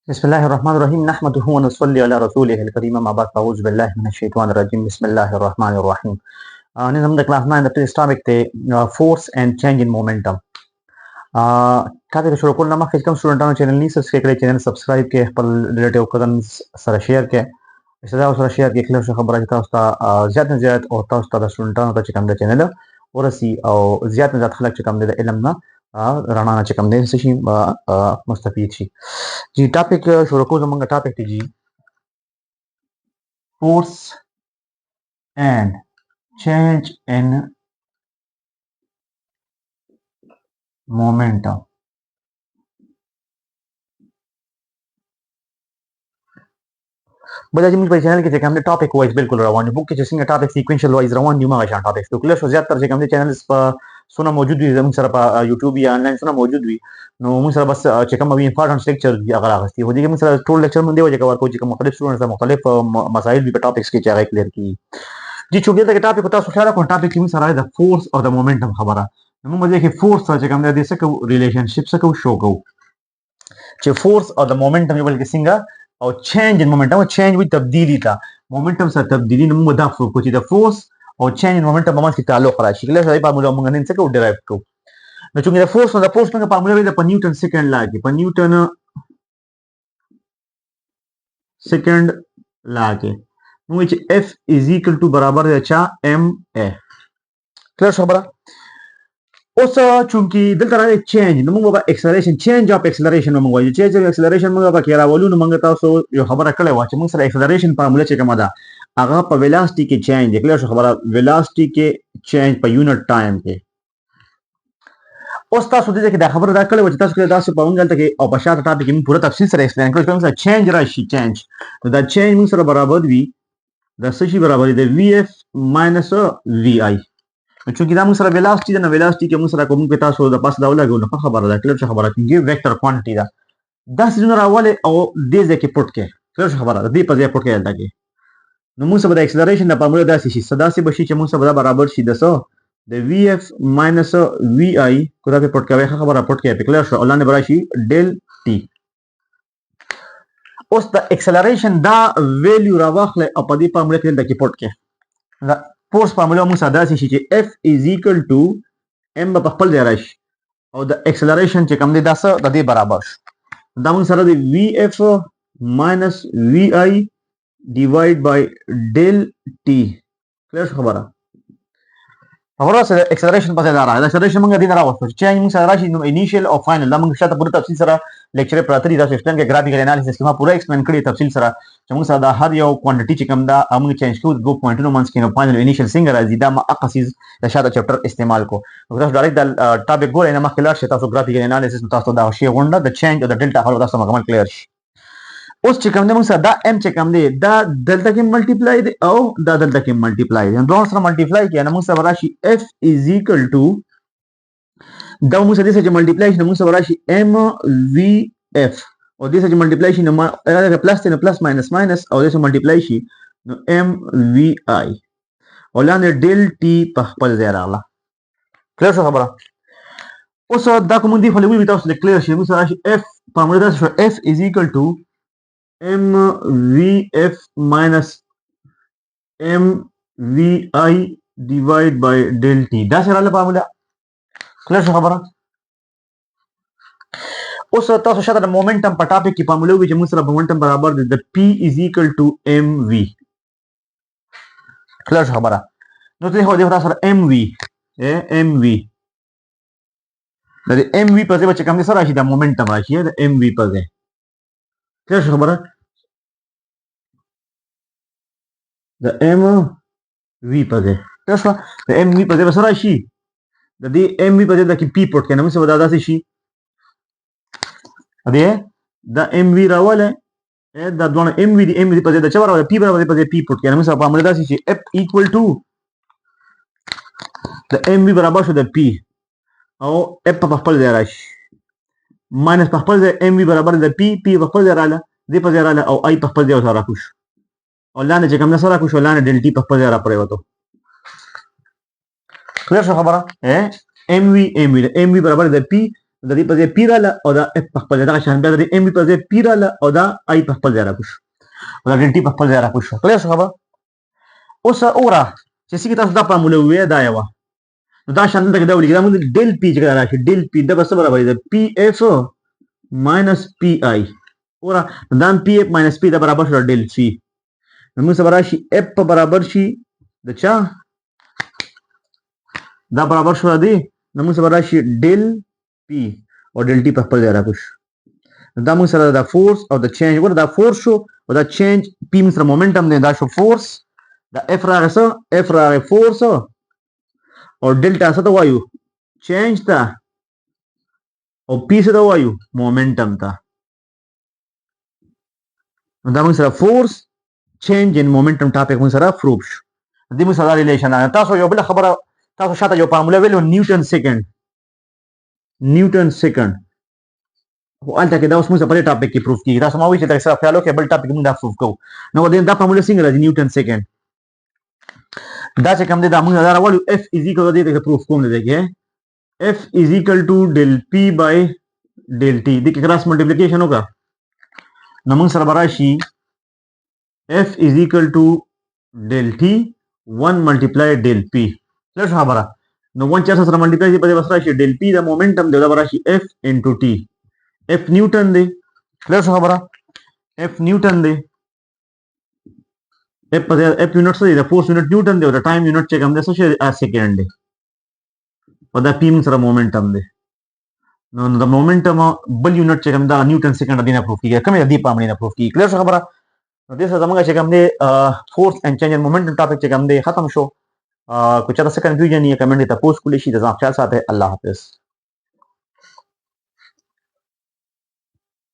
बिस्मिल्लाहिर्रहमानिर्रहीम नहमदुहु व नुसल्ली अला रसूलिहिल करीम अम्मा बाद फ़अऊज़ु बिल्लाहि मिनश शैतानिर रजीम बिस्मिल्लाहिर्रहमानिर्रहीम nizam da class 9 the previous topic the force and change in momentum topic shuru kol nama kham student ana channel ni subscribe kare channel subscribe ke khapal relative cousins sara share ke isada sara share ke khilaf khabara ta usta zyad na zyad aur ta usta da student ana ta channel channel ورسي او زیات نه زیات خلک چې کوم د علم نه رڼا نه چې کوم دی څه شي مستفید شي जी topic शुरू को जमंगा topic थी जी force and change in momentum बजा जी मुझे चैनल के हमने टॉपिक वाइज बिल्कुल रवान बुक के सिंग टॉपिक सीक्वेंशियल वाइज रवान न्यू मागा शान टॉपिक तो क्लियर हो ज्यादातर जे हमने चैनल्स पर सुना मौजूद हुई जमीन सर पर यूट्यूब या ऑनलाइन सुना मौजूद हुई नो मुझे सर बस चेकम अभी इंपॉर्टेंट लेक्चर अगर आगस्ती हो जी मुझे सर टोल लेक्चर में देव जगह कोई मुख्तलिफ स्टूडेंट्स मुख्तलिफ मसाइल भी टॉपिक्स के चाहे क्लियर की जी चूंकि तक टॉपिक होता है सारा टॉपिक की सर द फोर्स और द मोमेंटम खबर है मुझे कि फोर्स सर जे हम दे सको रिलेशनशिप सको शो को जे फोर्स और द मोमेंटम ये बल्कि सिंगा और change in momentum change with तब्दीली था मोमेंटम से तब्दीली न मुदाफ को द फोर्स और चेंज इन मोमेंटम बमन की ताल्लुक रहा शिकले सही फार्मूला मंगन से को डिराइव को न चूंकि द फोर्स में फार्मूला है द न्यूटन सेकंड लॉ की न्यूटन सेकंड लॉ के which F is equal to बराबर है चा m a क्लियर खबर उस चूंकि दिल तरह चेंज न मंगवा एक्सेलरेशन चेंज ऑफ एक्सेलरेशन न मंगवा चेंज ऑफ एक्सेलरेशन मंगवा केरा वोलू न मंगता सो जो खबर कले वाच मंग सर एक्सेलरेशन फार्मूला चेक मदा आगा पर वेलोसिटी के चेंज क्लियर खबर वेलोसिटी के चेंज पर यूनिट टाइम के उस तासो दे के दा खबर दा कले वाच तासो दा से पावन गलत के और बशात टॉपिक में पूरा तफसील से एक्सप्लेन करो सर चेंज राशि चेंज तो दा चेंज मंग सर बराबर भी दा सही बराबर है vf माइनस vi चूंकि दा मुसरा वेलोसिटी के मुसरा को मुंग पेता सो दा पास दावला गो न खबर दा क्लियर खबर कि वेक्टर क्वांटिटी दा 10 जुनरा वाले और दे जे के पुट के क्लियर खबर दा दी पर जे पुट के दा के न मुसरा दा एक्सेलरेशन दा फार्मूला दा सी सदा से बशी च मुसरा बराबर सी दसो द vf माइनस vi को दा पे पुट के खबर पुट के क्लियर और लाने बराशी डेल t उस द एक्सेलरेशन दा वैल्यू रावखले अपदी फार्मूला के दा की पुट के फोर्स फार्मूला मुसा दा सी F is equal to m बपल दे रश और द एक्सेलरेशन चे कम दे 10 द दे बराबर दा मुसा द vf minus vi divide by del t clear खबर खबर से एक्सेलरेशन पता जा रहा है एक्सेलरेशन मंगा दिन रहा है चेंज मुसा राशि इनिशियल और फाइनल दा मंग शायद पूरा तफसील सरा लेक्चर प्रातरी दा एक्सप्लेन के ग्राफिकल एनालिसिस के पूरा एक्सप्लेन करी तफसील सरा चमंग सादा हर यो क्वांटिटी चिकम दा हम चेंज को गो पॉइंट नो मंस के फाइनल इनिशियल सिंगर अजीदा मा अकसिस दा शादा चैप्टर इस्तेमाल को तो डायरेक्ट दा टॉपिक गोल एना मा क्लियर शता सो ग्राफिकल एनालिसिस में तास्तो दा शे वंडा द चेंज और द डेल्टा हर दा सम कमन क्लियर उस चिकम ने मंग सादा m चिकम दे दा डेल्टा के मल्टीप्लाई दे ओ दा डेल्टा के मल्टीप्लाई हम दोनों से मल्टीप्लाई किया ना मंग सा राशि f इज इक्वल टू दा मुझे दे से मल्टीप्लाई मंग सा राशि m v f और दिस मल्टीप्लाई नो प्लस नो प्लस माइनस माइनस और दिस मल्टीप्लाई शी नो m v i और लाने डेल t पखपल ज़ेराला क्लियर शो खबर उस दा को मुंदी फले भी तो क्लियर शी मुसा f फार्मूला दा f is equal to m v f minus m v i divide by del t दा से वाला फार्मूला क्लियर शो खबर उस तासो शायद मोमेंटम पर टॉपिक की फार्मूला हुई मुसरा मोमेंटम बराबर द p is equal to mv clear खबर नो ते हो देखो सर mv mv द mv पर बच्चे कम सर राशि द मोमेंटम राशि है द mv पर है क्लियर खबर द mv पर है क्लियर द mv पर सर राशि द mv पर द की p पुट के नाम से बता दा सी अदे द mv रावल है द दोनों mv पर द चवर p बराबर पर p पुट के नाम से फार्मूला दा सी f इक्वल टू द mv बराबर से द p और f पर दे रहा है माइनस पर दे mv बराबर द p पर दे रहा है दे पर दे रहा है और i पर दे सारा कुछ और लाने जे कम सारा कुछ और लाने डेल t पर दे रहा पड़ेगा तो क्लियर खबर है mv बराबर द p د دې په ځای پی راله او دا اف په خپل ځای دغه شان بیا د دې ام په ځای پی راله او دا آی په خپل ځای راکوش او دا ډیل ټي په خپل ځای راکوش کله شو خبره اوس اوره چې څنګه تاسو دا فارموله وې دا یو نو دا شان دغه دا ولګي دا موږ ډیل پی چې راشي ډیل پی د بس برابر دی پی اف ماینس پی آی اوره دا پی اف ماینس پی دا برابر شو ډیل سی نو موږ سره راشي اف په برابر شي د چا دا برابر شو دی نو موږ سره راشي ډیل پی او ډیل ټي په خپل ځای راکوش دا موږ سره دا فورس او د چینج ور دا فورس شو او دا چینج پی موږ سره مومنټم دی دا شو فورس دا اف راغی څه اف راغی فورس او ډیلټا څه ته وایو چینج ته او پی څه ته وایو مومنټم ته نو دا موږ سره فورس چینج ان مومنټم ټاپک موږ سره پروف شو دې موږ سره ریلیشن تاسو یو بل خبره تاسو شاته یو فارموله ویلو نیوټن سیکنډ او الته کې دا اوس موږ په دې ټاپک کې پروف کیږي تاسو ما وایي چې تاسو خیال وکړئ بل ټاپک موږ دا پروف کوو نو دا فارموله څنګه راځي نیوټن سیکنډ دا چې کوم دی دا موږ دا راوړو اف از ایکوال دې ته پروف کوم دی کې اف از ایکوال ټو ډیل پی بای ډیل ټي د کراس ملټیپلیکیشن وکړه نو موږ سره راشي اف از ایکوال ټو ډیل ټي 1 ملټیپلای ډیل پی لږ خبره نو 1 4 سره ملټیپلای دی په دې وسره شي ډیل پی د مومنټم دی دا راشي اف انټو ټي اف نیوټن دی لږ خبره اف نیوټن دی اف یونټ څه دی د فورس یونټ نیوټن دی او د ټایم یونټ چې کوم دی څه شي سیکنډ دی او دا پی سره مومنټم دی نو د مومنټم بل یونټ چې کوم دا نیوټن سیکنډ دی نه پروف کیږي کومه دی پامړي نه پروف کیږي کلیئر خبره نو دې څه زمونږ چې کوم دی فورس اینڈ چینج ان مومنټم ټاپک چې کوم دی ختم شو کو چاته څه کنفیوژن یا کمنټ ته پوسټ کولی شي د ځان خیال ساته الله حافظ